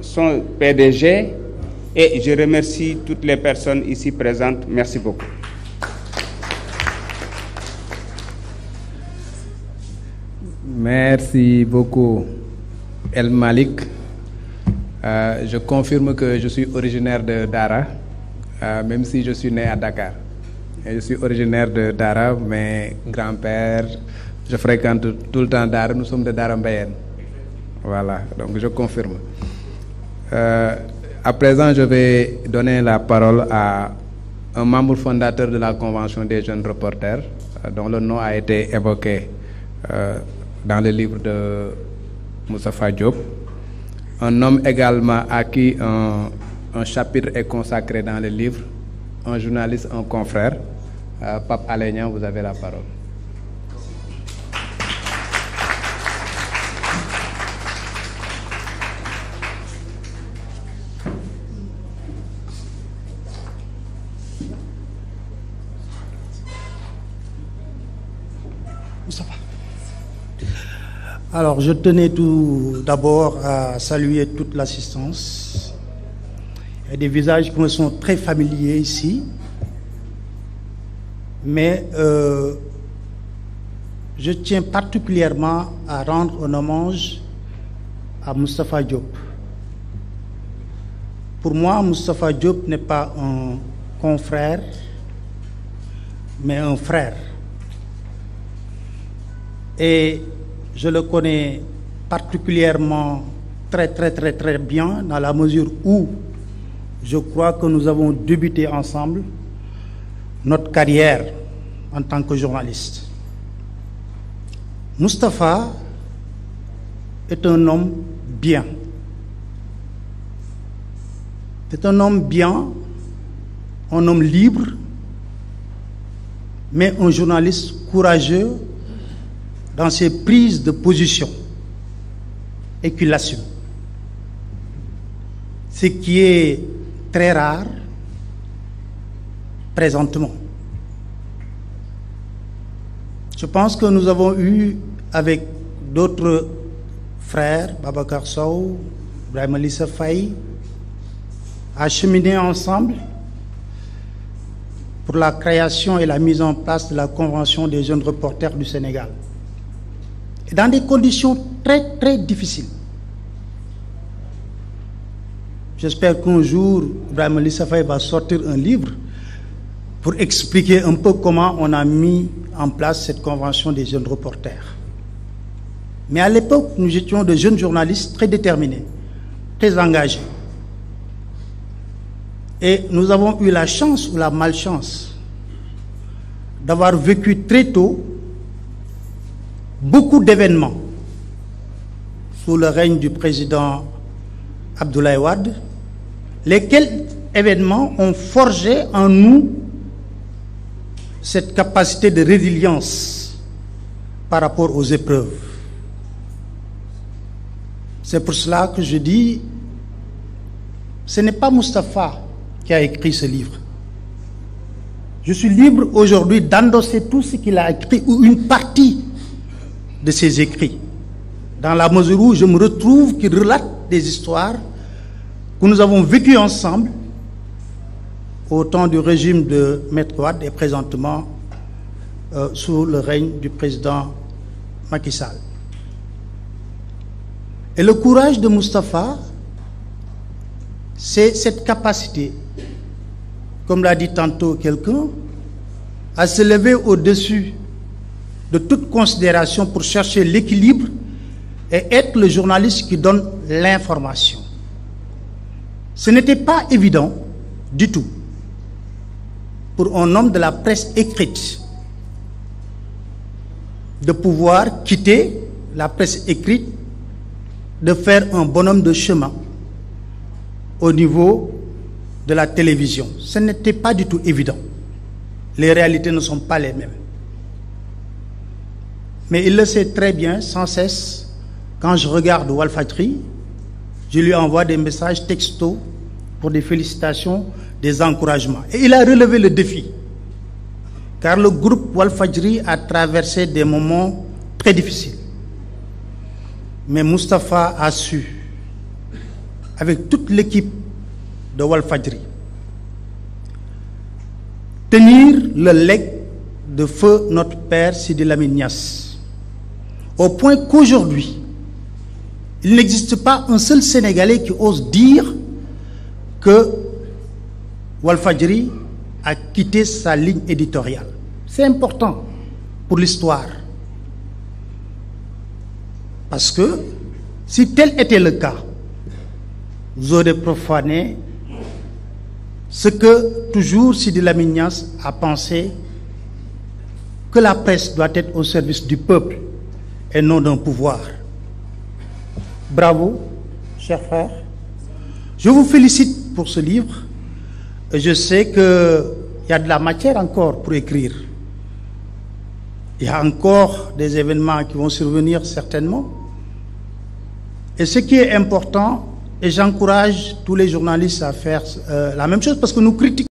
son PDG, et je remercie toutes les personnes ici présentes. Merci beaucoup. Merci beaucoup, El Malik. Je confirme que je suis originaire de Dara, même si je suis né à Dakar. Et je suis originaire de Dara, mais grand-père, je fréquente tout le temps Dara, nous sommes de Dara Mbayène. Voilà, donc je confirme. À présent, je vais donner la parole à un membre fondateur de la Convention des jeunes reporters, dont le nom a été évoqué dans le livre de Moustapha Diop. Un homme également à qui un chapitre est consacré dans le livre, un journaliste, un confrère. Pape Alé Niang, vous avez la parole. Alors, je tenais tout d'abord à saluer toute l'assistance. Il y a des visages qui me sont très familiers ici, mais je tiens particulièrement à rendre un hommage à Moustapha Diop. Pour moi, Moustapha Diop n'est pas un confrère, mais un frère. Et je le connais particulièrement très bien, dans la mesure où je crois que nous avons débuté ensemble notre carrière en tant que journaliste. Moustapha est un homme bien. C'est un homme bien, un homme libre, mais un journaliste courageux dans ses prises de position et qui l'assume. Ce qui est très rare présentement. Je pense que nous avons eu avec d'autres frères, Babacar Sow, Ibrahima Lissa Faye, à cheminer ensemble pour la création et la mise en place de la Convention des jeunes reporters du Sénégal. Et dans des conditions très difficiles. J'espère qu'un jour, Ibrahima Lissa Faye va sortir un livre pour expliquer un peu comment on a mis en place cette convention des jeunes reporters. Mais à l'époque, nous étions de jeunes journalistes très déterminés, très engagés. Et nous avons eu la chance ou la malchance d'avoir vécu très tôt beaucoup d'événements sous le règne du président Abdoulaye Wade, lesquels événements ont forgé en nous cette capacité de résilience par rapport aux épreuves. C'est pour cela que je dis, ce n'est pas Moustapha qui a écrit ce livre. Je suis libre aujourd'hui d'endosser tout ce qu'il a écrit ou une partie de ses écrits, dans la mesure où je me retrouve qu'il relate des histoires que nous avons vécues ensemble au temps du régime de Maître Wade et présentement sous le règne du président Macky Sall. Et le courage de Moustapha, c'est cette capacité, comme l'a dit tantôt quelqu'un, à se lever au-dessus de toute considération pour chercher l'équilibre et être le journaliste qui donne l'information. Ce n'était pas évident du tout pour un homme de la presse écrite de pouvoir quitter la presse écrite, de faire un bonhomme de chemin au niveau de la télévision. Ce n'était pas du tout évident. Les réalités ne sont pas les mêmes. Mais il le sait très bien, sans cesse. Quand je regarde Walfadjri, je lui envoie des messages textos pour des félicitations, des encouragements. Et il a relevé le défi. Car le groupe Walfadjri a traversé des moments très difficiles. Mais Moustapha a su avec toute l'équipe de Walfadjri, tenir le legs de feu notre père Sidi Lamine Niasse, au point qu'aujourd'hui, il n'existe pas un seul Sénégalais qui ose dire que Walfadjri a quitté sa ligne éditoriale. C'est important pour l'histoire. Parce que si tel était le cas, vous aurez profané ce que toujours Sidi Lamine Niasse a pensé, que la presse doit être au service du peuple et non d'un pouvoir. Bravo, chers frères. Je vous félicite pour ce livre. Je sais qu'il y a de la matière encore pour écrire. Il y a encore des événements qui vont survenir certainement. Et ce qui est important, et j'encourage tous les journalistes à faire la même chose, parce que nous critiquons